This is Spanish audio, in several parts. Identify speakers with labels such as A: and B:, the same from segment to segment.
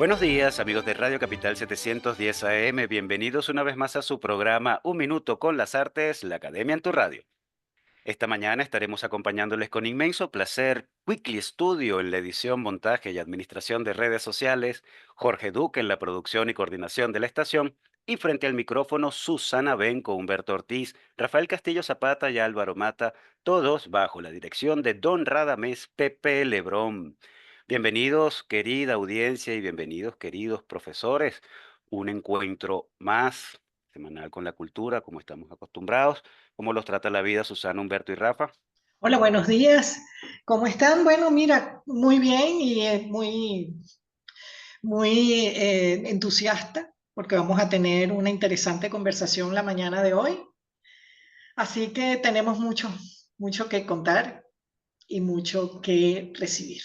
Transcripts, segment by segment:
A: Buenos días, amigos de Radio Capital 710 AM. Bienvenidos una vez más a su programa Un Minuto con las Artes, la Academia en tu Radio. Esta mañana estaremos acompañándoles con inmenso placer Weekly Studio en la edición, montaje y administración de redes sociales, Jorge Duque en la producción y coordinación de la estación, y frente al micrófono Susana Benco, Humberto Ortiz, Rafael Castillo Zapata y Álvaro Mata, todos bajo la dirección de Don Radamés Pepe Lebrón. Bienvenidos, querida audiencia, y bienvenidos, queridos profesores. Un encuentro más semanal con la cultura, como estamos acostumbrados. ¿Cómo los trata la vida Susana, Humberto y Rafa?
B: Hola, buenos días. ¿Cómo están? Bueno, mira, muy bien y muy entusiasta porque vamos a tener una interesante conversación la mañana de hoy. Así que tenemos mucho que contar y mucho que recibir.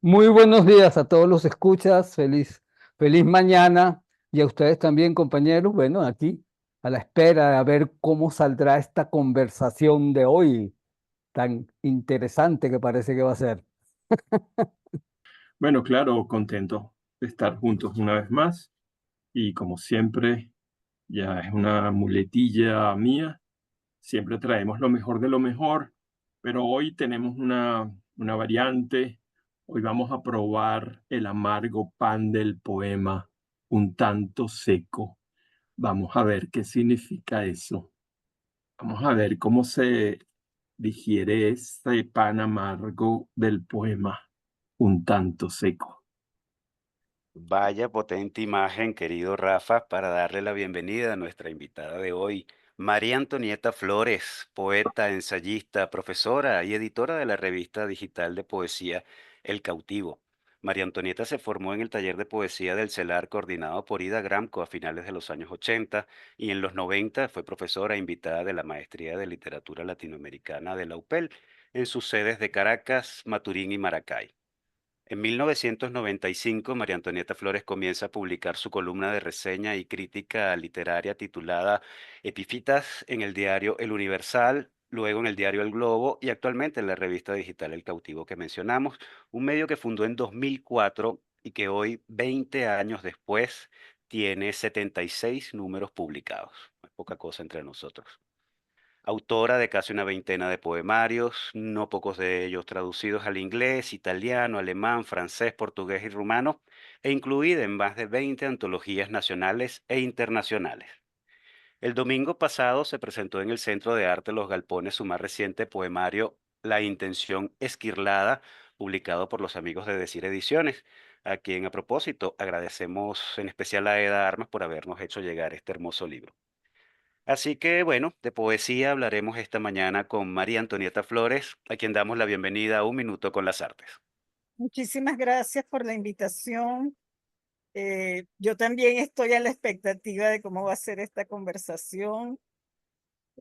C: Muy buenos días a todos los escuchas, feliz mañana y a ustedes también, compañeros. Bueno, aquí a la espera de ver cómo saldrá esta conversación de hoy, tan interesante que parece que va a ser.
D: Bueno, claro, contento de estar juntos una vez más y como siempre, ya es una muletilla mía, siempre traemos lo mejor de lo mejor, pero hoy tenemos una variante. Hoy vamos a probar el amargo pan del poema, un tanto seco. Vamos a ver qué significa eso. Vamos a ver cómo se digiere ese pan amargo del poema, un tanto seco.
A: Vaya potente imagen, querido Rafa, para darle la bienvenida a nuestra invitada de hoy, María Antonieta Flores, poeta, ensayista, profesora y editora de la revista digital de poesía El Cautivo. María Antonieta se formó en el taller de poesía del CELAR coordinado por Ida Gramco a finales de los años 80 y en los 90 fue profesora invitada de la Maestría de Literatura Latinoamericana de la UPEL en sus sedes de Caracas, Maturín y Maracay. En 1995, María Antonieta Flores comienza a publicar su columna de reseña y crítica literaria titulada Epífitas en el diario El Universal, luego en el diario El Globo y actualmente en la revista digital El Cautivo que mencionamos, un medio que fundó en 2004 y que hoy, 20 años después, tiene 76 números publicados. No es poca cosa entre nosotros. Autora de casi una veintena de poemarios, no pocos de ellos traducidos al inglés, italiano, alemán, francés, portugués y rumano, e incluida en más de 20 antologías nacionales e internacionales. El domingo pasado se presentó en el Centro de Arte Los Galpones su más reciente poemario, La Intención Esquirlada, publicado por los amigos de Decir Ediciones, a quien a propósito agradecemos en especial a Eda Armas por habernos hecho llegar este hermoso libro. Así que bueno, de poesía hablaremos esta mañana con María Antonieta Flores, a quien damos la bienvenida a Un Minuto con las Artes.
E: Muchísimas gracias por la invitación. Yo también estoy a la expectativa de cómo va a ser esta conversación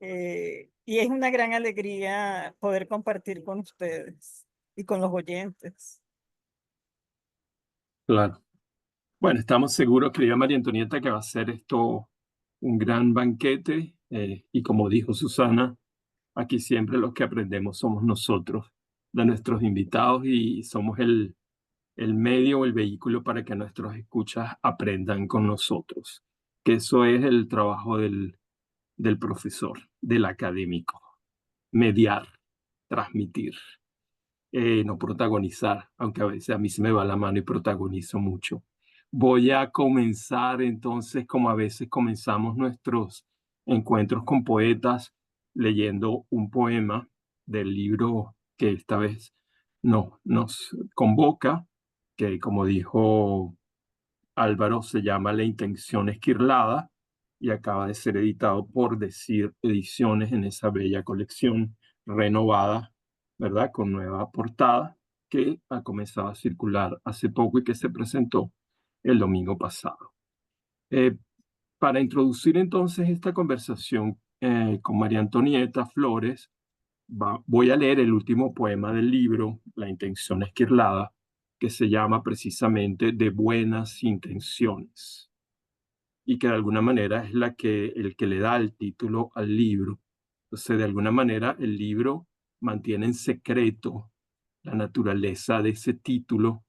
E: y es una gran alegría poder compartir con ustedes y con los oyentes.
D: Claro. Bueno, estamos seguros, querida María Antonieta, que va a ser esto un gran banquete y como dijo Susana, aquí siempre los que aprendemos somos nosotros, de nuestros invitados y somos el medio o el vehículo para que nuestros escuchas aprendan con nosotros, que eso es el trabajo del profesor, del académico, mediar, transmitir, no protagonizar, aunque a veces a mí se me va la mano y protagonizo mucho. Voy a comenzar entonces, como a veces comenzamos nuestros encuentros con poetas, leyendo un poema del libro que esta vez nos convoca, que como dijo Álvaro, se llama La Intención Esquirlada y acaba de ser editado por Decir Ediciones en esa bella colección renovada, ¿verdad? Con nueva portada que ha comenzado a circular hace poco y que se presentó el domingo pasado. Eh, para introducir entonces esta conversación con María Antonieta Flores, voy a leer el último poema del libro, La Intención Esquirlada, que se llama precisamente De Buenas Intenciones y que de alguna manera es el que le da el título al libro. Entonces, de alguna manera, el libro mantiene en secreto la naturaleza de ese título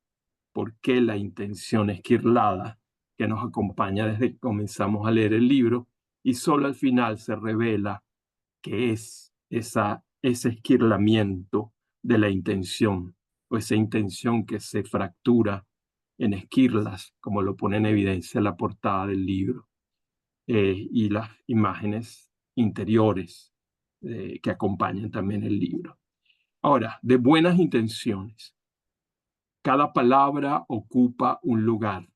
D: por qué la intención esquirlada que nos acompaña desde que comenzamos a leer el libro, y solo al final se revela que es ese esquirlamiento de la intención, o esa intención que se fractura en esquirlas, como lo pone en evidencia la portada del libro, y las imágenes interiores que acompañan también el libro. Ahora, de buenas intenciones. Cada palabra ocupa un lugar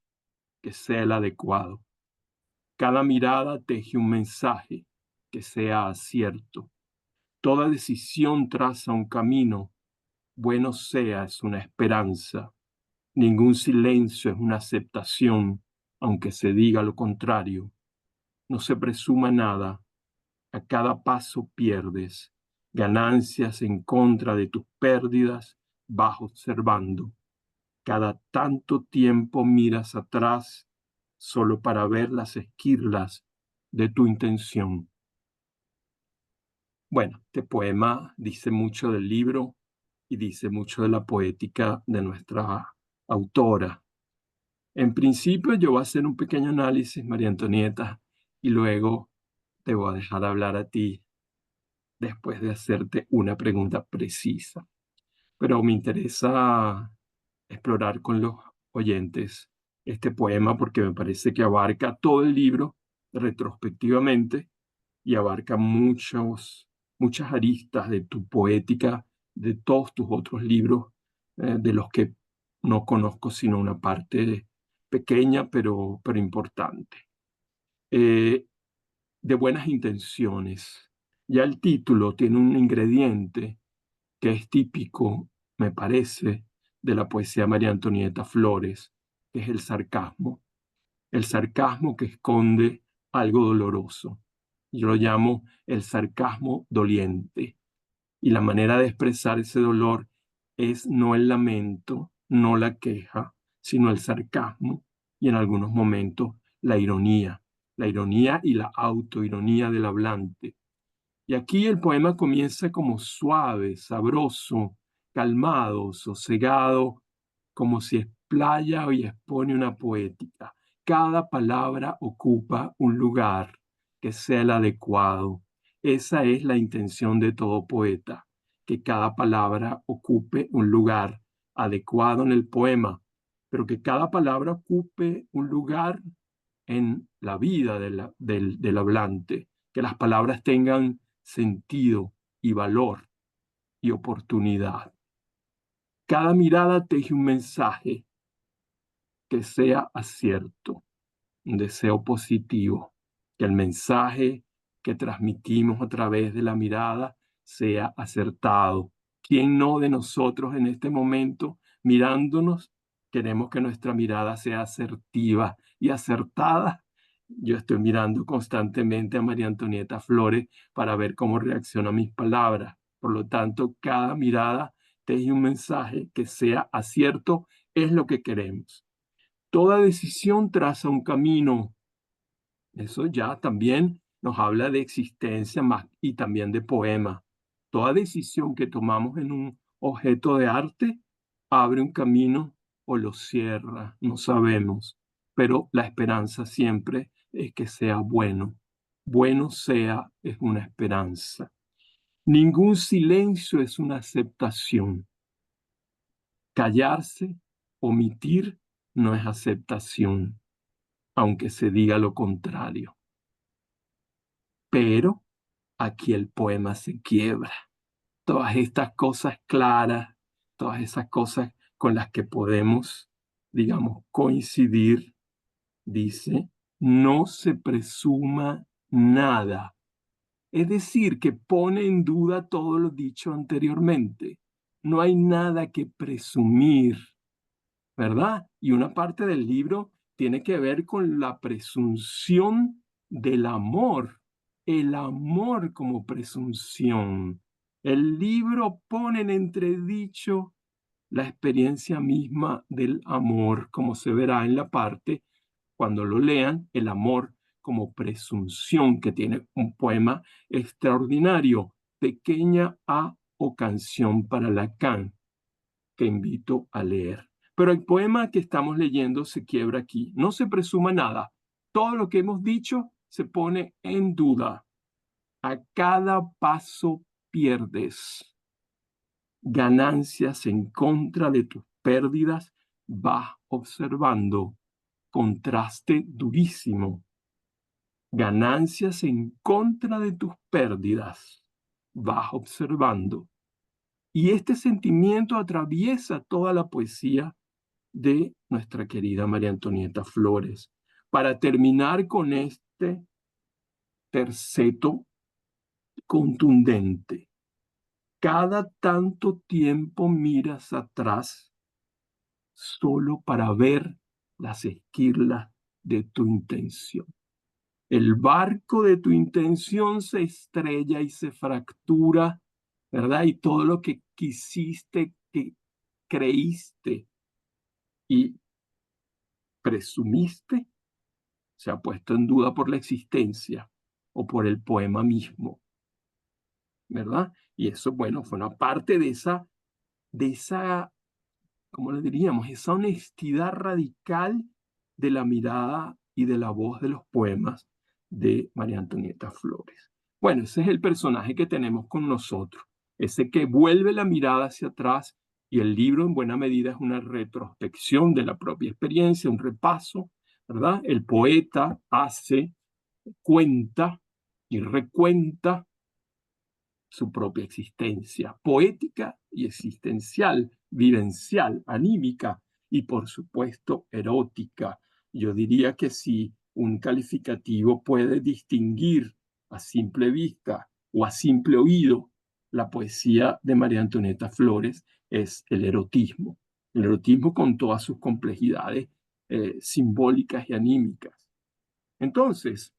D: que sea el adecuado. Cada mirada teje un mensaje que sea acierto. Toda decisión traza un camino. Bueno sea es una esperanza. Ningún silencio es una aceptación, aunque se diga lo contrario. No se presuma nada. A cada paso pierdes. Ganancias en contra de tus pérdidas vas observando. Cada tanto tiempo miras atrás solo para ver las esquirlas de tu intención. Bueno, este poema dice mucho del libro y dice mucho de la poética de nuestra autora. En principio yo voy a hacer un pequeño análisis, María Antonieta, y luego te voy a dejar hablar a ti después de hacerte una pregunta precisa. Pero me interesa explorar con los oyentes este poema porque me parece que abarca todo el libro retrospectivamente y abarca muchas aristas de tu poética, de todos tus otros libros, de los que no conozco sino una parte pequeña pero importante. De buenas intenciones. Ya el título tiene un ingrediente que es típico, me parece, de la poesía de María Antonieta Flores, que es el sarcasmo que esconde algo doloroso. Yo lo llamo el sarcasmo doliente. Y la manera de expresar ese dolor es no el lamento, no la queja, sino el sarcasmo y en algunos momentos la ironía y la autoironía del hablante. Y aquí el poema comienza como suave, sabroso, calmado, sosegado, como si explaya y expone una poética. Cada palabra ocupa un lugar que sea el adecuado. Esa es la intención de todo poeta, que cada palabra ocupe un lugar adecuado en el poema, pero que cada palabra ocupe un lugar en la vida del hablante, que las palabras tengan sentido y valor y oportunidad. Cada mirada teje un mensaje que sea acierto, un deseo positivo, que el mensaje que transmitimos a través de la mirada sea acertado. ¿Quién no de nosotros en este momento, mirándonos, queremos que nuestra mirada sea asertiva y acertada? Yo estoy mirando constantemente a María Antonieta Flores para ver cómo reacciona a mis palabras. Por lo tanto, cada mirada teje un mensaje que sea acierto, es lo que queremos. Toda decisión traza un camino. Eso ya también nos habla de existencia más y también de poema. Toda decisión que tomamos en un objeto de arte abre un camino o lo cierra, no sabemos, pero la esperanza siempre es que sea bueno. Bueno sea es una esperanza. Ningún silencio es una aceptación. Callarse, omitir, no es aceptación, aunque se diga lo contrario. Pero aquí el poema se quiebra. Todas estas cosas claras, todas esas cosas con las que podemos, digamos, coincidir, dice, no se presuma nada. Es decir, que pone en duda todo lo dicho anteriormente. No hay nada que presumir, ¿verdad? Y una parte del libro tiene que ver con la presunción del amor, el amor como presunción. El libro pone en entredicho la experiencia misma del amor, como se verá en la parte, cuando lo lean, el amor como presunción, que tiene un poema extraordinario, Pequeña A o Canción para Lacan, que invito a leer. Pero el poema que estamos leyendo se quiebra aquí. No se presuma nada. Todo lo que hemos dicho se pone en duda. A cada paso pierdes. Ganancias en contra de tus pérdidas vas observando. Contraste durísimo. Ganancias en contra de tus pérdidas vas observando. Y este sentimiento atraviesa toda la poesía de nuestra querida María Antonieta Flores. Para terminar con este terceto contundente. Cada tanto tiempo miras atrás solo para ver las esquirlas de tu intención. El barco de tu intención se estrella y se fractura, ¿verdad? Y todo lo que quisiste, que creíste y presumiste, se ha puesto en duda por la existencia o por el poema mismo, ¿verdad? Y eso, bueno, fue una parte de esa, ¿cómo le diríamos? Esa honestidad radical de la mirada y de la voz de los poemas de María Antonieta Flores. Bueno, ese es el personaje que tenemos con nosotros, ese que vuelve la mirada hacia atrás, y el libro en buena medida es una retrospección de la propia experiencia, un repaso, ¿verdad? El poeta hace, cuenta y recuenta su propia existencia, poética y existencial, vivencial, anímica y por supuesto erótica. Yo diría que si un calificativo puede distinguir a simple vista o a simple oído la poesía de María Antonieta Flores, es el erotismo con todas sus complejidades simbólicas y anímicas. Entonces,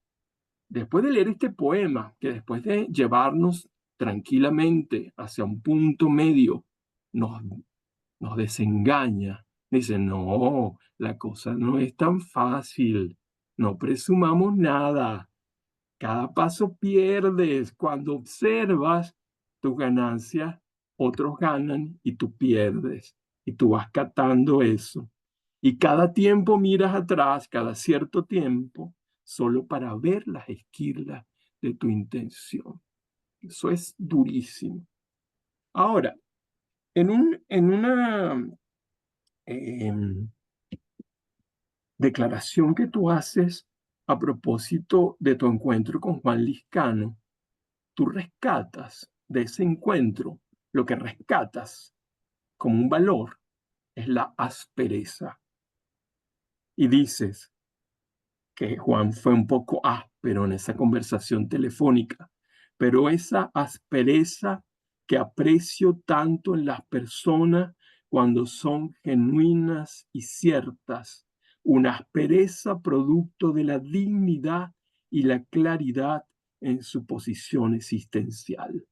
D: después de leer este poema, que después de llevarnos tranquilamente hacia un punto medio, nos, nos desengaña, dice, no, la cosa no es tan fácil, no presumamos nada, cada paso pierdes, cuando observas tus ganancias, otros ganan y tú pierdes, y tú vas catando eso. Y cada tiempo miras atrás, cada cierto tiempo, solo para ver las esquirlas de tu intención. Eso es durísimo. Ahora, en una declaración que tú haces a propósito de tu encuentro con Juan Liscano, tú rescatas de ese encuentro, lo que rescatas como un valor es la aspereza. Y dices que Juan fue un poco áspero en esa conversación telefónica, pero esa aspereza que aprecio tanto en las personas cuando son genuinas y ciertas, una aspereza producto de la dignidad y la claridad en su posición existencial.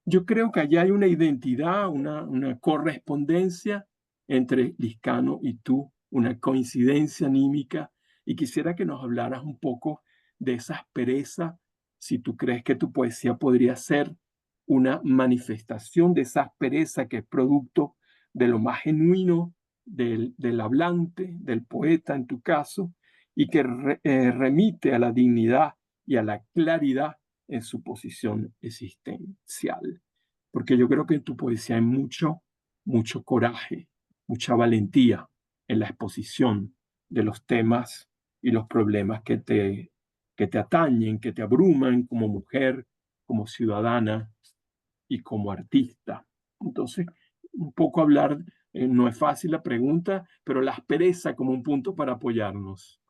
D: Yo creo que allá hay una identidad, una correspondencia entre Liscano y tú, una coincidencia anímica, y quisiera que nos hablaras un poco de esa aspereza, si tú crees que tu poesía podría ser una manifestación de esa aspereza que es producto de lo más genuino del hablante, del poeta en tu caso, y que remite a la dignidad y a la claridad en su posición existencial. Porque yo creo que en tu poesía hay mucho coraje, mucha valentía en la exposición de los temas y los problemas que te atañen, que te abruman como mujer, como ciudadana y como artista. Entonces, un poco hablar, no es fácil la pregunta, pero la aspereza como un punto para apoyarnos.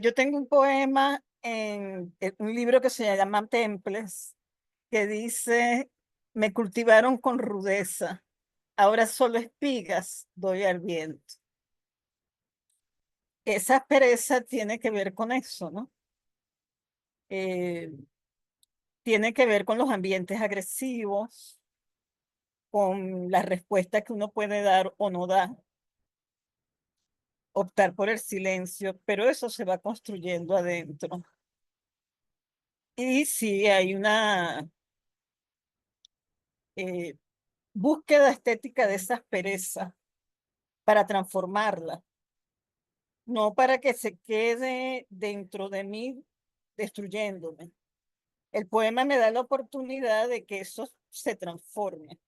E: Yo tengo un poema en un libro que se llama Temples, que dice, me cultivaron con rudeza, ahora solo espigas doy al viento. Esa aspereza tiene que ver con eso, ¿no? Tiene que ver con los ambientes agresivos, con la respuesta que uno puede dar o no dar, optar por el silencio, pero eso se va construyendo adentro. Y sí, hay una eh, búsqueda estética de esa aspereza para transformarla, no para que se quede dentro de mí destruyéndome. El poema me da la oportunidad de que eso se transforme.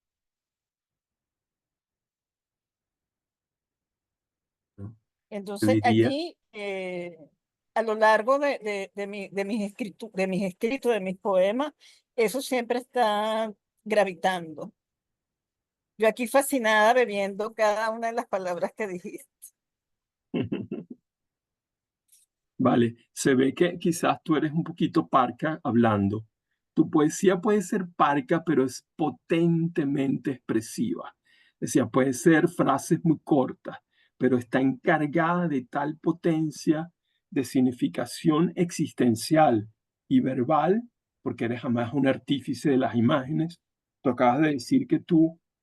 D: ¿no? Yo
E: Entonces
D: diría,
E: allí, a lo largo de mis escritos, de mis poemas, eso siempre está gravitando. Yo aquí fascinada bebiendo cada una de las palabras que dijiste.
D: vale, se ve que quizás tú eres un poquito parca hablando. Tu poesía puede ser parca, pero es potentemente expresiva. Decía, puede ser frases muy cortas, pero está encargada de tal potencia de significación existencial y verbal, porque eres jamás un artífice de las imágenes. Tú acabas de decir que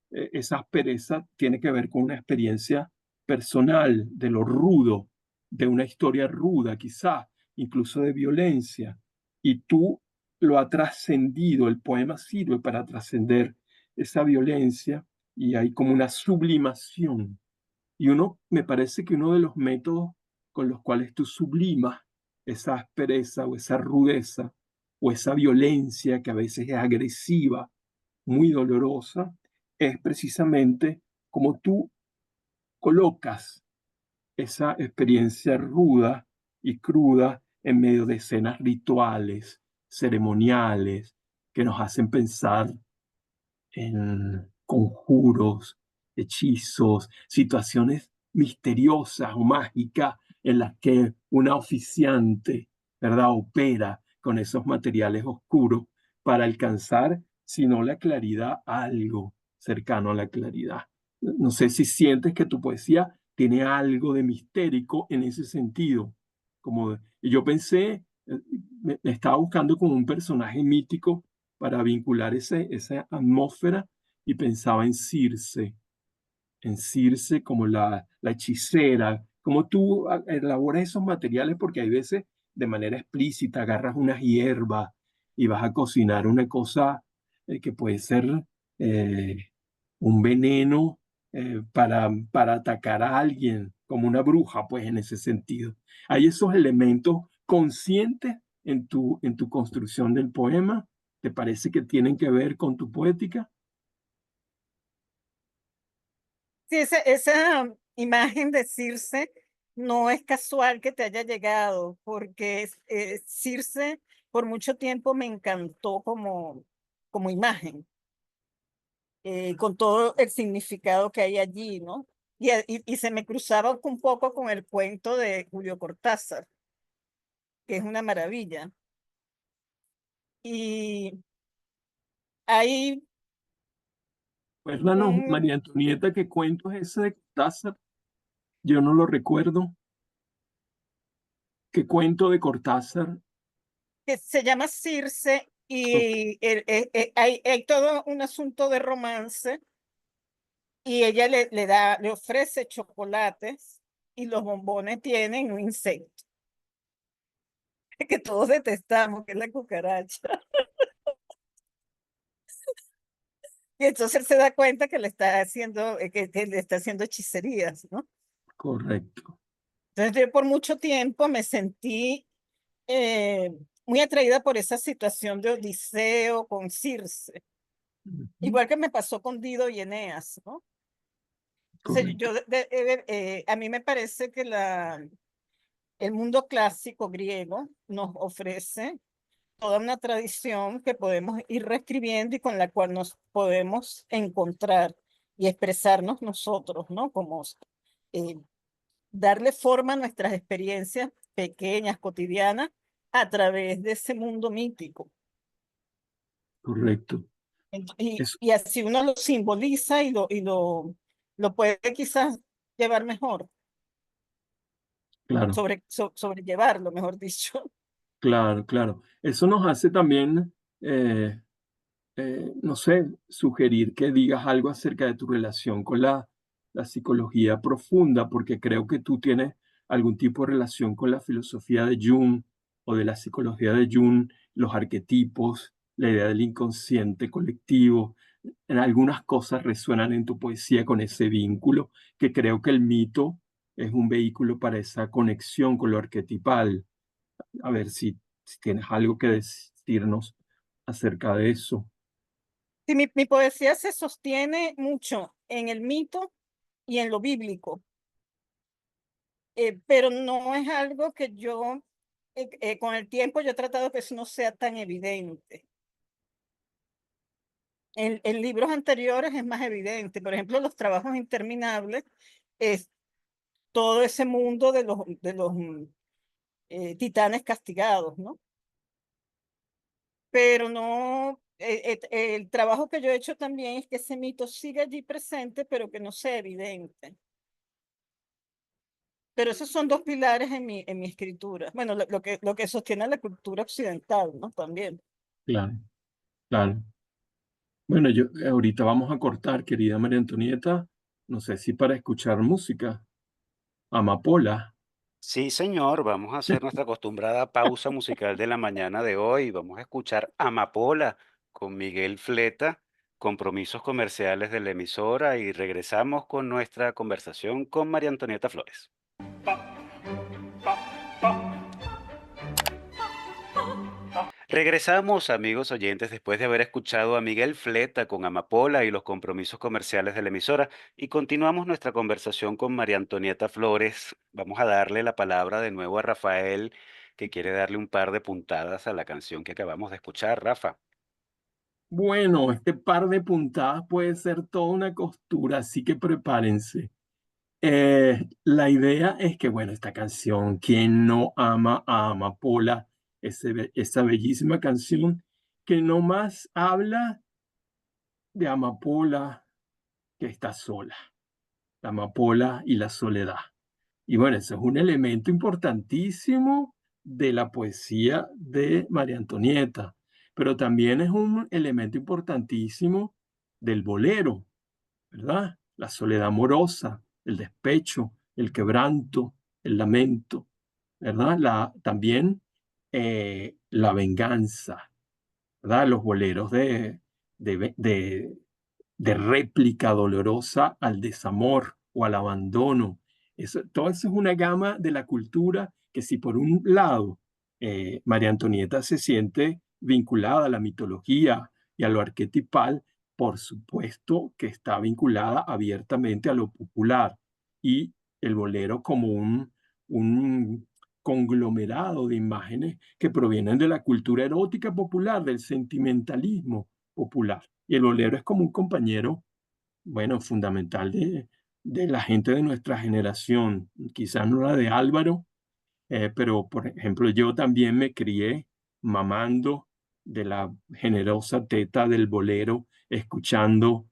D: esa aspereza tiene que ver con una experiencia personal, de lo rudo, de una historia ruda, quizá, incluso de violencia, y tú lo has trascendido, el poema sirve para trascender esa violencia y hay como una sublimación. Y me parece que uno de los métodos con los cuales tú sublimas esa aspereza o esa rudeza o esa violencia que a veces es agresiva, muy dolorosa, es precisamente como tú colocas esa experiencia ruda y cruda en medio de escenas rituales, ceremoniales, que nos hacen pensar en conjuros, hechizos, situaciones misteriosas o mágicas en las que una oficiante, ¿verdad?, opera con esos materiales oscuros para alcanzar, si no la claridad, algo cercano a la claridad. No sé si sientes que tu poesía tiene algo de mistérico en ese sentido. Y yo pensé, me estaba buscando como un personaje mítico para vincular esa atmósfera y pensaba en Circe como la hechicera, como tú elaboras esos materiales, porque hay veces de manera explícita agarras una hierba y vas a cocinar una cosa que puede ser eh, un veneno para atacar a alguien, como una bruja, pues en ese sentido. Hay esos elementos conscientes en tu construcción del poema. ¿Te parece que tienen que ver con tu poética?
E: Sí, esa imagen de Circe no es casual que te haya llegado, porque Circe por mucho tiempo me encantó como imagen, con todo el significado que hay allí, ¿no? Y se me cruzaba un poco con el cuento de Julio Cortázar, que es una maravilla. Y hay
D: Cuéntanos,
E: un
D: María Antonieta, ¿qué cuento es ese de Cortázar? Yo no lo recuerdo. ¿Qué cuento de Cortázar?
E: que se llama Circe
D: Ok,
E: y hay todo un asunto de romance y ella le ofrece chocolates y los bombones tienen un insecto que todos detestamos, que es la cucaracha. Y entonces él se da cuenta que le está haciendo, que le está haciendo hechicerías, ¿no?
D: correcto.
E: Entonces yo por mucho tiempo me sentí eh, muy atraída por esa situación de Odiseo con Circe,
D: Ujú,
E: igual que me pasó con Dido y Eneas, ¿no? Entonces,
D: correcto.
E: a mí me parece que el mundo clásico griego nos ofrece toda una tradición que podemos ir reescribiendo y con la cual nos podemos encontrar y expresarnos nosotros, ¿no? Como eh, darle forma a nuestras experiencias pequeñas, cotidianas, a través de ese mundo mítico.
D: Correcto. Eso,
E: Y así uno lo simboliza lo puede quizás llevar mejor,
D: claro,
E: sobrellevarlo, mejor dicho.
D: claro, claro. Eso nos hace también, no sé, sugerir que digas algo acerca de tu relación con la psicología profunda, porque creo que tú tienes algún tipo de relación con la filosofía de Jung o de la psicología de Jung los arquetipos, la idea del inconsciente colectivo. En algunas cosas resuenan en tu poesía con ese vínculo, que creo que el mito es un vehículo para esa conexión con lo arquetipal. A ver si tienes algo que decirnos acerca de eso.
E: Sí, mi poesía se sostiene mucho en el mito y en lo bíblico, pero no es algo que yo, con el tiempo yo he tratado que eso no sea tan evidente. En libros anteriores es más evidente, por ejemplo, Los trabajos interminables es todo ese mundo de los titanes castigados, ¿no? Pero no, el trabajo que yo he hecho también es que ese mito siga allí presente, pero que no sea evidente. Pero esos son dos pilares en mi escritura. Bueno, lo que sostiene la cultura occidental, ¿no? También.
D: Claro, claro. Bueno, ahorita vamos a cortar, querida María Antonieta, no sé si para escuchar música, amapola.
A: Sí, señor, vamos a hacer nuestra acostumbrada pausa musical de la mañana de hoy. Vamos a escuchar Amapola con Miguel Fleta, compromisos comerciales de la emisora y regresamos con nuestra conversación con María Antonieta Flores. Regresamos, amigos oyentes, después de haber escuchado a Miguel Fleta con Amapola y los compromisos comerciales de la emisora, y continuamos nuestra conversación con María Antonieta Flores. Vamos a darle la palabra de nuevo a Rafael, que quiere darle un par de puntadas a la canción que acabamos de escuchar. Rafa.
D: Bueno, este par de puntadas puede ser toda una costura, así que prepárense. La idea es que, bueno, esta canción, ¿quién no ama a Amapola? Esa bellísima canción que no más habla de Amapola que está sola, la amapola y la soledad. Y bueno, eso es un elemento importantísimo de la poesía de María Antonieta, pero también es un elemento importantísimo del bolero, ¿verdad? La soledad amorosa, el despecho, el quebranto, el lamento, ¿verdad? También la venganza, ¿verdad? Los boleros de, de, de réplica dolorosa al desamor o al abandono. Todo eso es una gama de la cultura que si por un lado María Antonieta se siente vinculada a la mitología y a lo arquetipal, por supuesto que está vinculada abiertamente a lo popular y el bolero como un conglomerado de imágenes que provienen de la cultura erótica popular, del sentimentalismo popular. Y el bolero es como un compañero, bueno, fundamental de la gente de nuestra generación, quizás no la de Álvaro, pero por ejemplo yo también me crié mamando de la generosa teta del bolero, escuchando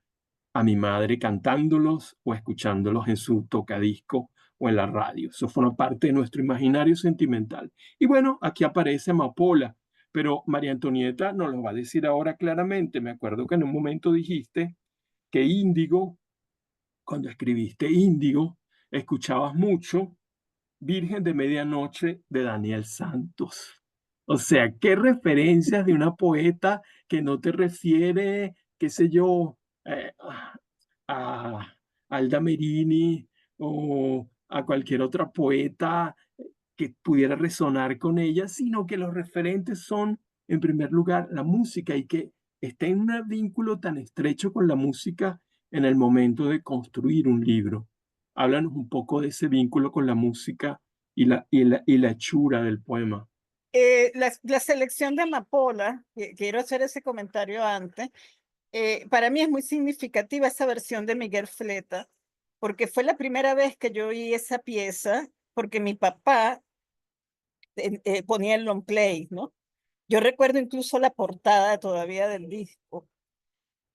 D: a mi madre cantándolos o escuchándolos en su tocadisco o en la radio. Eso forma parte de nuestro imaginario sentimental. Y bueno, aquí aparece Amapola, pero María Antonieta nos lo va a decir ahora claramente. Me acuerdo que en un momento dijiste que Índigo, cuando escribiste Índigo, escuchabas mucho Virgen de Medianoche de Daniel Santos. O sea, qué referencias de una poeta que no te refiere, qué sé yo, a Alda Merini o a cualquier otra poeta que pudiera resonar con ella, sino que los referentes son, en primer lugar, la música y que está en un vínculo tan estrecho con la música en el momento de construir un libro. Háblanos un poco de ese vínculo con la música y la hechura del poema.
E: La selección de Amapola, quiero hacer ese comentario antes, para mí es muy significativa esa versión de Miguel Fleta, porque fue la primera vez que yo oí esa pieza, porque mi papá ponía el long play, ¿no? Yo recuerdo incluso la portada todavía del disco.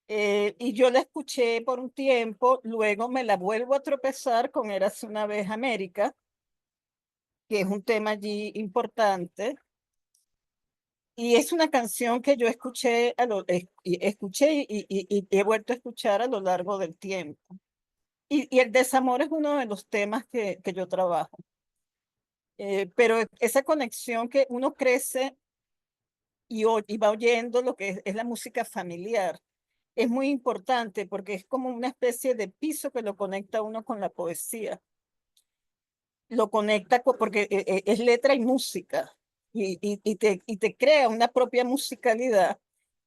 E: Y yo la escuché por un tiempo, luego me la vuelvo a tropezar con Érase una vez América, que es un tema allí importante. Y es una canción que yo escuché, escuché y he vuelto a escuchar a lo largo del tiempo. Y el desamor es uno de los temas que yo trabajo. Pero esa conexión que uno crece y va oyendo lo que es la música familiar. Es muy importante porque es como una especie de piso que lo conecta a uno con la poesía. Lo conecta porque es letra y música y te crea una propia musicalidad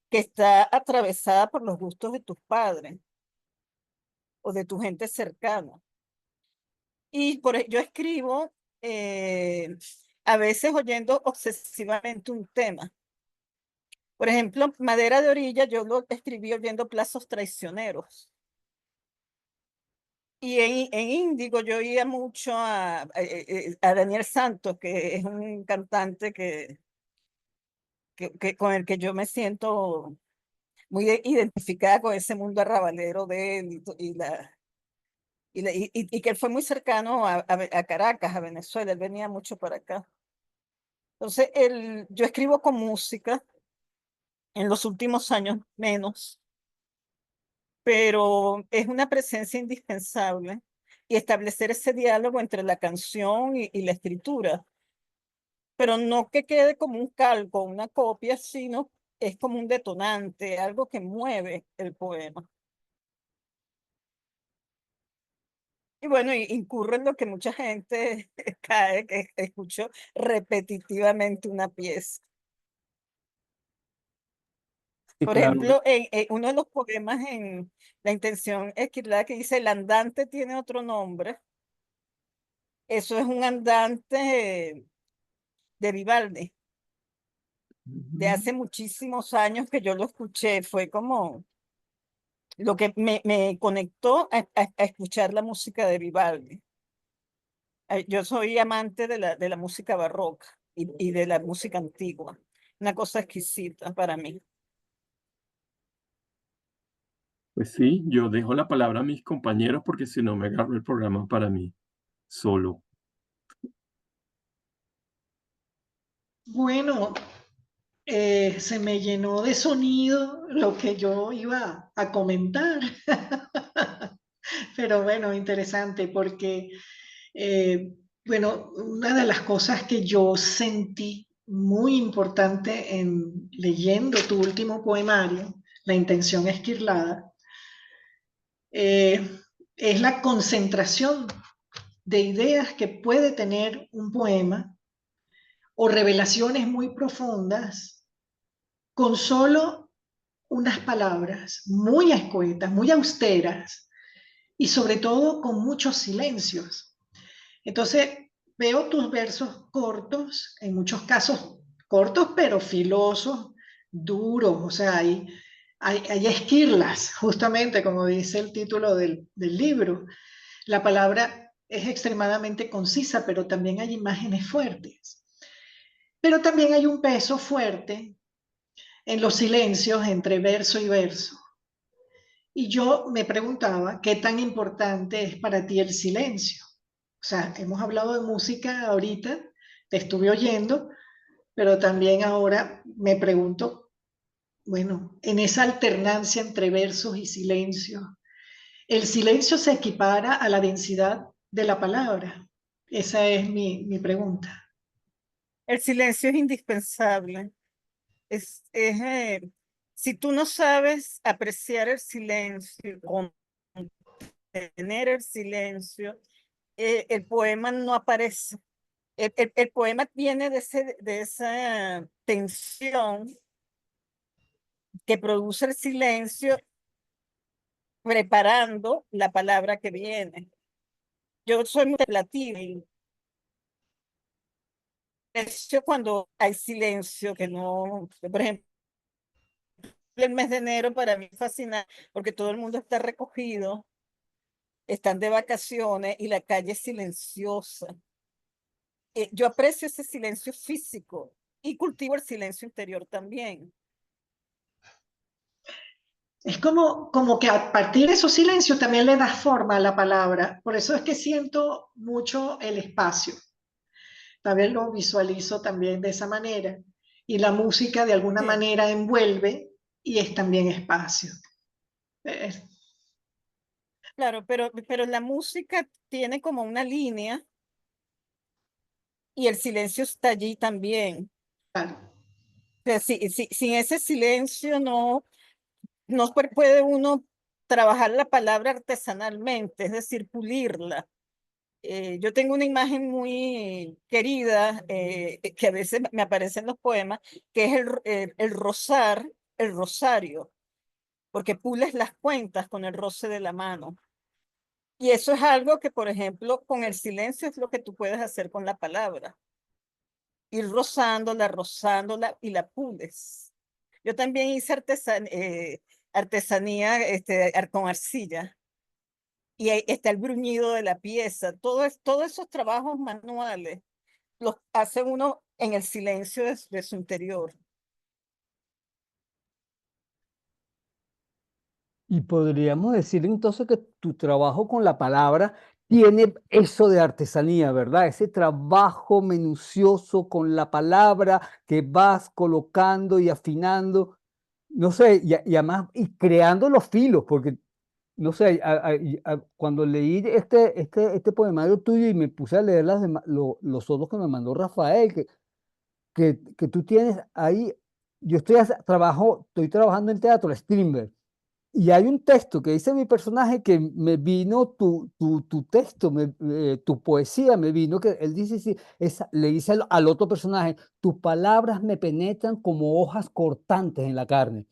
E: que está atravesada por los gustos de tus padres o de tu gente cercana. Y yo escribo a veces oyendo obsesivamente un tema. Por ejemplo, Madera de Orilla, yo lo escribí oyendo Plazos Traicioneros. Y en Índigo yo oía mucho a Daniel Santos, que es un cantante con el que yo me siento muy identificada con ese mundo arrabalero de él y que él fue muy cercano a Caracas, a Venezuela, él venía mucho para acá. Entonces, yo escribo con música, en los últimos años menos, pero es una presencia indispensable y establecer ese diálogo entre la canción y la escritura, pero no que quede como un calco, una copia, sino es como un detonante, algo que mueve el poema. Y bueno, incurre en lo que mucha gente cae, que escuchó repetitivamente una pieza.
D: Y
E: Por
D: claro,
E: ejemplo, en uno de los poemas en La Intención Esquilada que dice, el andante tiene otro nombre. Eso es un andante de Vivaldi, de hace muchísimos años que yo lo escuché. Fue como lo que me conectó a escuchar la música de Vivaldi. Yo soy amante de la música barroca y de la música antigua. Una cosa exquisita para mí.
D: pues sí, yo dejo la palabra a mis compañeros porque si no me agarro el programa para mí solo.
B: Bueno, se me llenó de sonido lo que yo iba a comentar. Pero bueno, interesante porque, eh, bueno, una de las cosas que yo sentí muy importante en leyendo tu último poemario, La Intención Esquirlada, eh, es la concentración de ideas que puede tener un poema o revelaciones muy profundas con solo unas palabras muy escuetas, muy austeras y sobre todo con muchos silencios. Entonces, veo tus versos cortos, en muchos casos cortos, pero filosos, duros, o sea, hay esquirlas, justamente como dice el título del libro. La palabra es extremadamente concisa, pero también hay imágenes fuertes. Pero también hay un peso fuerte en los silencios entre verso y verso. Y yo me preguntaba, ¿qué tan importante es para ti el silencio? O sea, hemos hablado de música ahorita, te estuve oyendo, pero también ahora me pregunto, bueno, en esa alternancia entre versos y silencios, ¿el silencio se equipara a la densidad de la palabra? Esa es mi pregunta.
E: El silencio es indispensable. Si tú no sabes apreciar el silencio, contener el silencio, el poema no aparece. El poema viene de esa tensión que produce el silencio preparando la palabra que viene. Yo soy muy relativa y cuando hay silencio, que no, por ejemplo, el mes de enero para mí es fascinante porque todo el mundo está recogido, están de vacaciones y la calle es silenciosa. Yo aprecio ese silencio físico y cultivo el silencio interior también.
B: Es como que a partir de esos silencios también le das forma a la palabra. Por eso es que siento mucho el espacio. También lo visualizo también de esa manera. Y la música de alguna
E: Sí,
B: manera envuelve y es también espacio. Eh,
E: claro, pero la música tiene como una línea y el silencio está allí también.
B: claro.
E: sea, sin ese silencio no puede uno trabajar la palabra artesanalmente, es decir, pulirla. Yo tengo una imagen muy querida que a veces me aparece en los poemas, que es el rosario, porque pules las cuentas con el roce de la mano. Y eso es algo que, por ejemplo, con el silencio es lo que tú puedes hacer con la palabra. Ir rozándola y la pules. Yo también hice artesanía con arcilla. Y ahí está el bruñido de la pieza. Todos esos trabajos manuales los hace uno en el silencio de su interior.
C: Y podríamos decir entonces que tu trabajo con la palabra tiene eso de artesanía, ¿verdad? Ese trabajo minucioso con la palabra que vas colocando y afinando, no sé, y además y creando los filos, porque, no sé, cuando leí este poemario tuyo y me puse a leer los otros que me mandó Rafael, que tú tienes ahí, yo estoy trabajando en teatro, Strindberg. Y hay un texto que dice mi personaje que me vino tu texto, tu poesía, me vino que él dice, sí, le dice al otro personaje, tus palabras me penetran como hojas cortantes en la carne.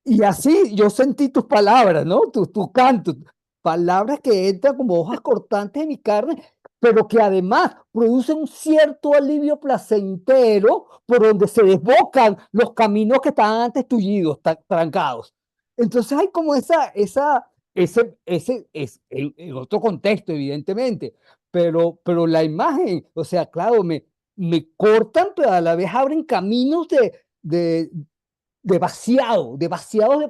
C: Y así yo sentí tus palabras, ¿no? Tu canto, palabras que entran como hojas cortantes en mi carne, pero que además producen un cierto alivio placentero por donde se desbocan los caminos que estaban antes tullidos, trancados. Entonces hay como es el otro contexto, evidentemente, pero la imagen, o sea, claro, me cortan, pero a la vez abren caminos de vaciados de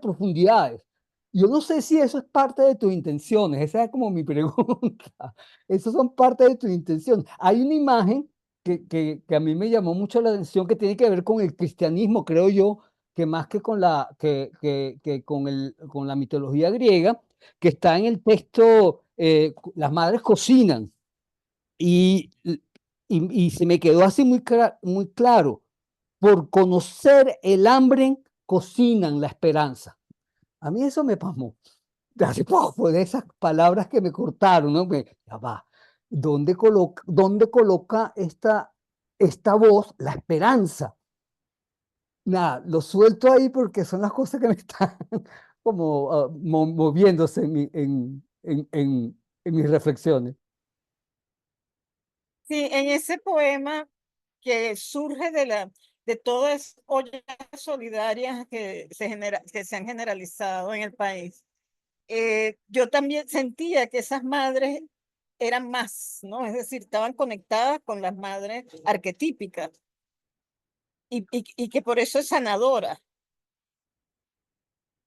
C: profundidades. Yo no sé si eso es parte de tus intenciones, esa es como mi pregunta. Esos son parte de tus intenciones. Hay una imagen que a mí me llamó mucho la atención que tiene que ver con el cristianismo, creo yo, que más que con la mitología griega, que está en el texto, las madres cocinan. Y, y se me quedó así muy claro. Por conocer el hambre, cocinan la esperanza. A mí eso me pasmó. Así, ¡puf! De esas palabras que me cortaron, ¿no? Ya va. ¿Dónde coloca esta voz la esperanza? Nada, lo suelto ahí porque son las cosas que me están como moviéndose en mis reflexiones.
E: Sí, en ese poema que surge de todas ollas solidarias que se han generalizado en el país, yo también sentía que esas madres eran más, ¿no? Es decir, estaban conectadas con las madres arquetípicas y que por eso es sanadora.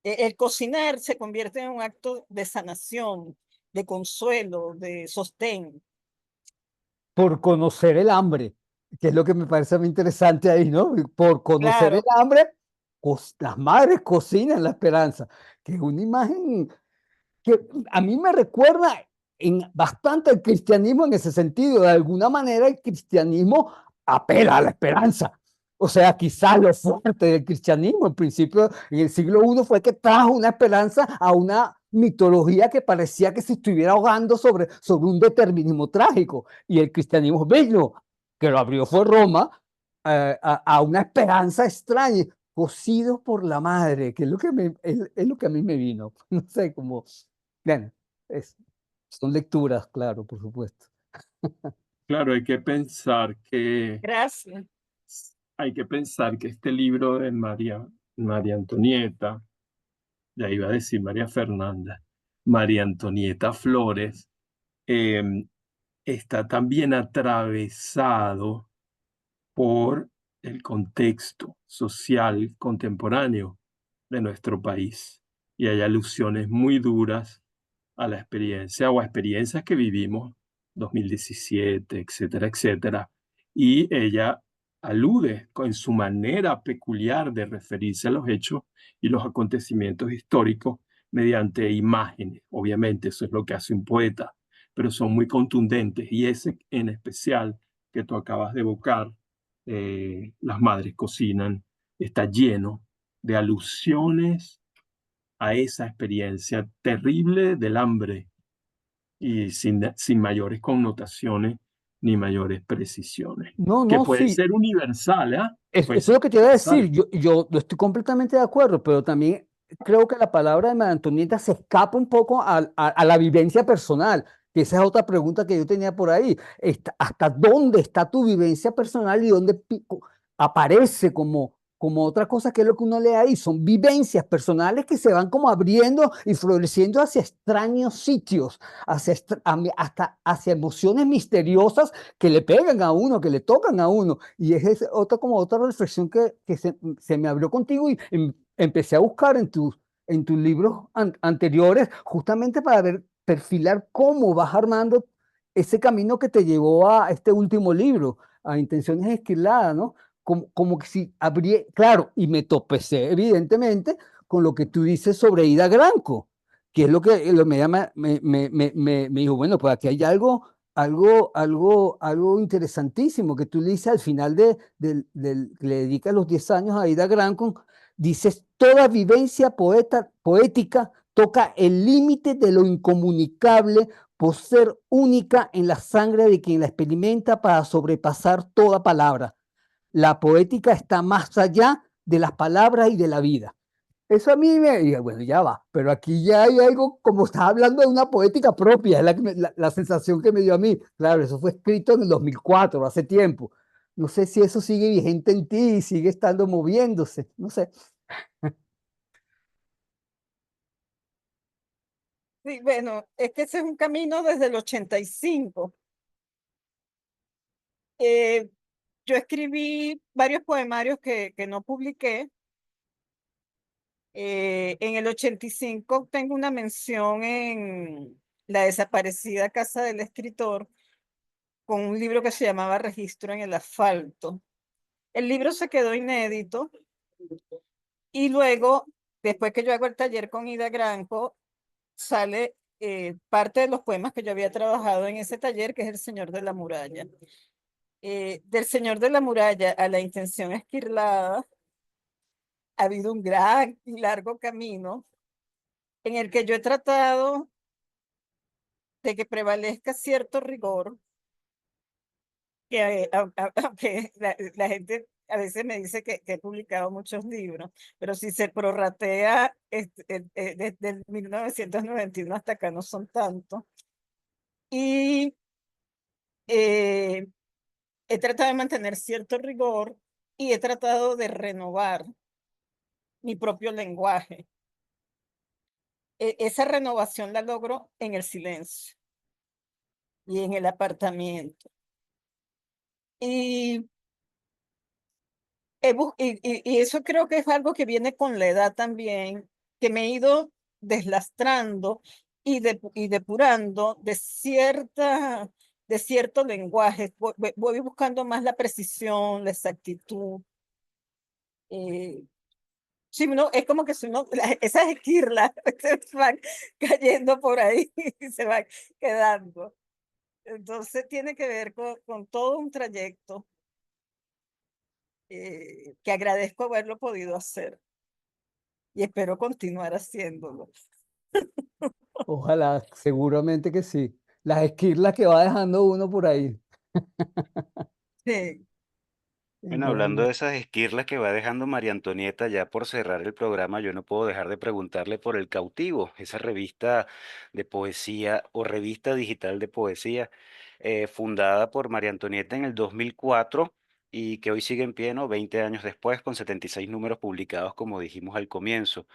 E: El cocinar se convierte en un acto de sanación, de consuelo, de sostén.
C: Por conocer el hambre, que es lo que me parece muy interesante ahí, ¿no? Por conocer el
E: Claro,
C: hambre, las madres cocinan la esperanza, que es una imagen que a mí me recuerda bastante al cristianismo en ese sentido. De alguna manera el cristianismo apela a la esperanza. O sea, quizás lo fuerte del cristianismo, en principio, en el siglo I, fue que trajo una esperanza a una mitología que parecía que se estuviera ahogando sobre un determinismo trágico. Y el cristianismo vino, que lo abrió fue Roma, a una esperanza extraña, cocido por la madre, que es lo que, es lo que a mí me vino. No sé, como, bueno, son lecturas, claro, por supuesto.
D: Claro, hay que pensar
E: gracias.
D: que este libro de María Antonieta, ya iba a decir María Fernanda, María Antonieta Flores, em, está también atravesado por el contexto social contemporáneo de nuestro país. Y hay alusiones muy duras a la experiencia o a experiencias que vivimos 2017, etcétera, etcétera. Y ella alude en su manera peculiar de referirse a los hechos y los acontecimientos históricos mediante imágenes. Obviamente, eso es lo que hace un poeta, pero son muy contundentes. Y ese en especial que tú acabas de evocar, las madres cocinan, está lleno de alusiones a esa experiencia terrible del hambre y sin mayores connotaciones ni mayores precisiones,
C: No,
D: que
C: no,
D: puede
C: sí.
D: ser universal, ¿ah? Puede
C: Eso es
D: ser
C: lo que te iba a
D: universal.
C: decir. Yo estoy completamente de acuerdo, pero también creo que la palabra de María Antonieta se escapa un poco a la vivencia personal, que esa es otra pregunta que yo tenía por ahí. ¿Hasta dónde está tu vivencia personal y dónde aparece como otra cosa que es lo que uno lee ahí? Son vivencias personales que se van como abriendo y floreciendo hacia extraños sitios, hasta hacia emociones misteriosas que le pegan a uno, que le tocan a uno. Y es otra, como otra reflexión que se me abrió contigo y empecé a buscar en tus libros anteriores, justamente para ver, perfilar cómo vas armando ese camino que te llevó a este último libro, a Intenciones Esquiladas, ¿no? Como que si habría, claro, y me topecé evidentemente con lo que tú dices sobre Ida Granco, que es lo que me llama, me dijo, bueno, pues aquí hay algo interesantísimo que tú le dices al final le dedicas los 10 años a Ida Granco, dices, toda vivencia poética toca el límite de lo incomunicable por ser única en la sangre de quien la experimenta para sobrepasar toda palabra. La poética está más allá de las palabras y de la vida. Eso a mí me dije, bueno, ya va, pero aquí ya hay algo, como estás hablando de una poética propia, es la sensación que me dio a mí. Claro, eso fue escrito en el 2004, hace tiempo. No sé si eso sigue vigente en ti y sigue estando moviéndose, no sé.
E: Sí, bueno, es que ese es un camino desde el 85. Eh, yo escribí varios poemarios que no publiqué. En el 85 tengo una mención en La desaparecida casa del escritor con un libro que se llamaba Registro en el asfalto. El libro se quedó inédito y luego, después que yo hago el taller con Ida Granco, sale parte de los poemas que yo había trabajado en ese taller, que es El Señor de la Muralla. Del Señor de la Muralla a La Intención Esquilada ha habido un gran y largo camino en el que yo he tratado de que prevalezca cierto rigor, que aunque la gente a veces me dice que he publicado muchos libros, pero si se prorratea desde el 1991 hasta acá no son tantos. Y eh, he tratado de mantener cierto rigor y he tratado de renovar mi propio lenguaje. Esa renovación la logro en el silencio y en el apartamiento. Y, y eso creo que es algo que viene con la edad también, que me he ido deslastrando y depurando de cierto lenguaje. Voy buscando más la precisión, la exactitud. Sí, no, es como que si uno, esas esquirlas se van cayendo por ahí y se van quedando. Entonces tiene que ver con todo un trayecto que agradezco haberlo podido hacer y espero continuar haciéndolo.
C: Ojalá, seguramente que sí. Las esquirlas que va dejando uno por ahí.
E: Sí,
A: Bueno, hablando
C: Bueno,
A: de esas esquirlas que va dejando María Antonieta, ya por cerrar el programa, yo no puedo dejar de preguntarle por El Cautivo, esa revista de poesía o revista digital de poesía, fundada por María Antonieta en el 2004 y que hoy sigue en pie, ¿no? 20 años después, con 76 números publicados, como dijimos al comienzo.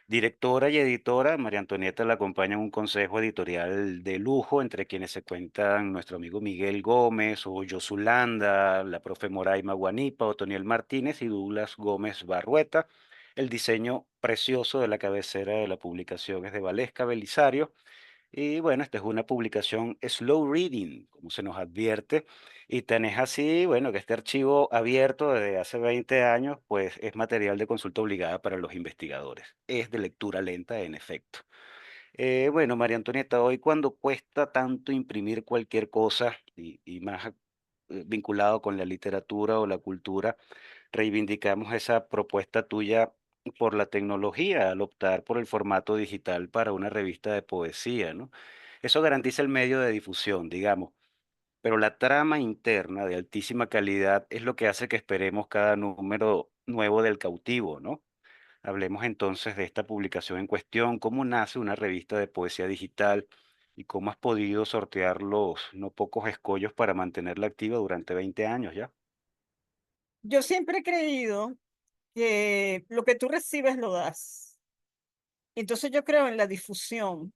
A: Directora y editora, María Antonieta la acompaña en un consejo editorial de lujo, entre quienes se cuentan nuestro amigo Miguel Gómez o Yosulanda, la profe Moraima Guanipa, Otoniel Martínez y Douglas Gómez Barrueta. El diseño precioso de la cabecera de la publicación es de Valesca Belisario. Y bueno, esta es una publicación slow reading, como se nos advierte, y tan es así, bueno, que este archivo abierto desde hace 20 años, pues es material de consulta obligada para los investigadores. Es de lectura lenta, en efecto. Bueno, María Antonieta, hoy cuando cuesta tanto imprimir cualquier cosa y más vinculado con la literatura o la cultura, reivindicamos esa propuesta tuya por la tecnología al optar por el formato digital para una revista de poesía, ¿no? Eso garantiza el medio de difusión, digamos, pero la trama interna de altísima calidad es lo que hace que esperemos cada número nuevo del cautivo, ¿no? Hablemos entonces de esta publicación en cuestión, cómo nace una revista de poesía digital y cómo has podido sortear los no pocos escollos para mantenerla activa durante 20 años ya.
E: Yo siempre he creído que lo que tú recibes lo das. Entonces yo creo en la difusión.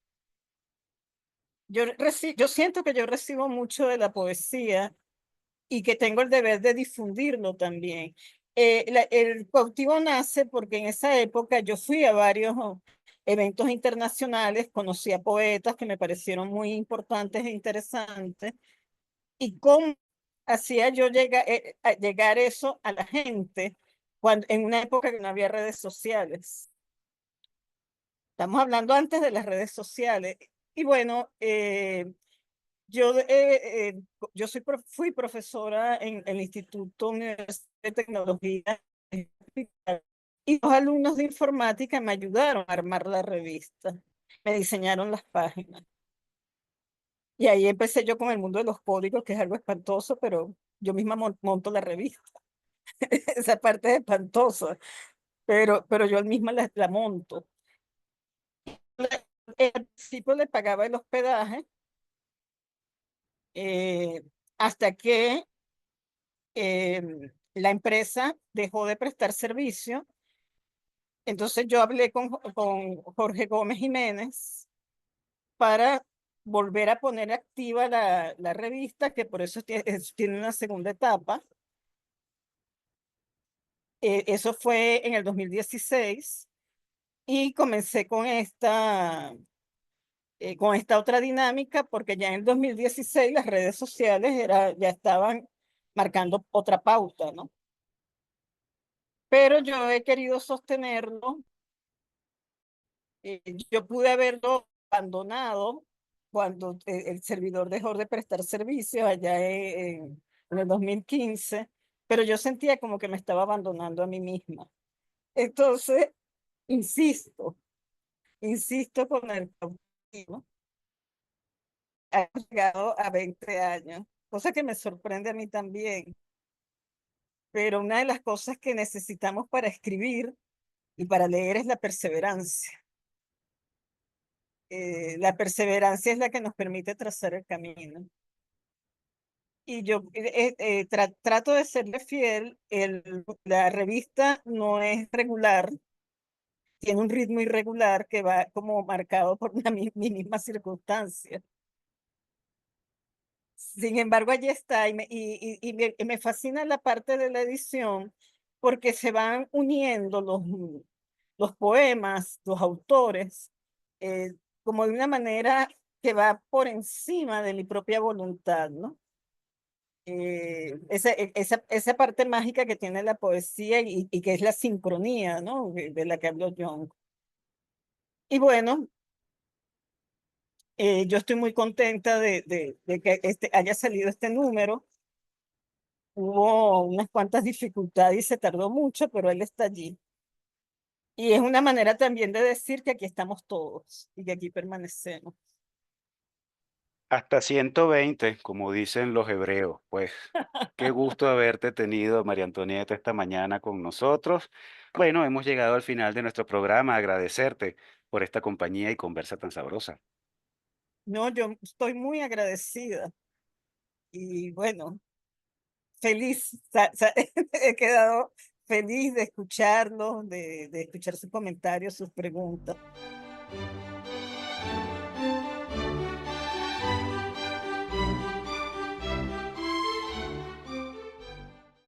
E: Yo siento que yo recibo mucho de la poesía y que tengo el deber de difundirlo también. El cautivo nace porque en esa época yo fui a varios eventos internacionales, conocí a poetas que me parecieron muy importantes e interesantes, y cómo hacía yo llegar eso a la gente en una época que no había redes sociales. Estamos hablando antes de las redes sociales. Y bueno, yo fui profesora en el Instituto Universitario de Tecnología y los alumnos de informática me ayudaron a armar la revista, me diseñaron las páginas. Y ahí empecé yo con el mundo de los códigos, que es algo espantoso, pero yo misma monto la revista. Esa parte es espantosa, pero yo misma la monto. Al principio le pagaba el hospedaje eh, hasta que la empresa dejó de prestar servicio. Entonces yo hablé con Jorge Gómez Jiménez para volver a poner activa la revista, que por eso tiene una segunda etapa. Eso fue en el 2016 y comencé con esta otra dinámica porque ya en el 2016 las redes sociales ya estaban marcando otra pauta, ¿no? Pero yo he querido sostenerlo. Yo pude haberlo abandonado cuando el servidor dejó de prestar servicios allá en el 2015, pero yo sentía como que me estaba abandonando a mí misma. Entonces, insisto, insisto con el cautivo. Ha llegado a 20 años, cosa que me sorprende a mí también. Pero una de las cosas que necesitamos para escribir y para leer es la perseverancia. La perseverancia es la que nos permite trazar el camino. Y yo trato de serle fiel. La revista no es regular, tiene un ritmo irregular que va como marcado por mi misma circunstancia. Sin embargo, allí está y me fascina la parte de la edición porque se van uniendo los poemas, los autores, eh, como de una manera que va por encima de mi propia voluntad, ¿no? Esa parte mágica que tiene la poesía y que es la sincronía, ¿no? De la que habló Jung. Y bueno, yo estoy muy contenta de que haya salido este número. Hubo unas cuantas dificultades y se tardó mucho, pero él está allí. Y es una manera también de decir que aquí estamos todos y que aquí permanecemos.
A: Hasta 120, como dicen los hebreos. Pues qué gusto haberte tenido, María Antonieta, esta mañana con nosotros. Bueno, hemos llegado al final de nuestro programa. Agradecerte por esta compañía y conversa tan sabrosa.
E: No, yo estoy muy agradecida y bueno, feliz. He quedado feliz de escucharlo, de escuchar sus comentarios, sus preguntas.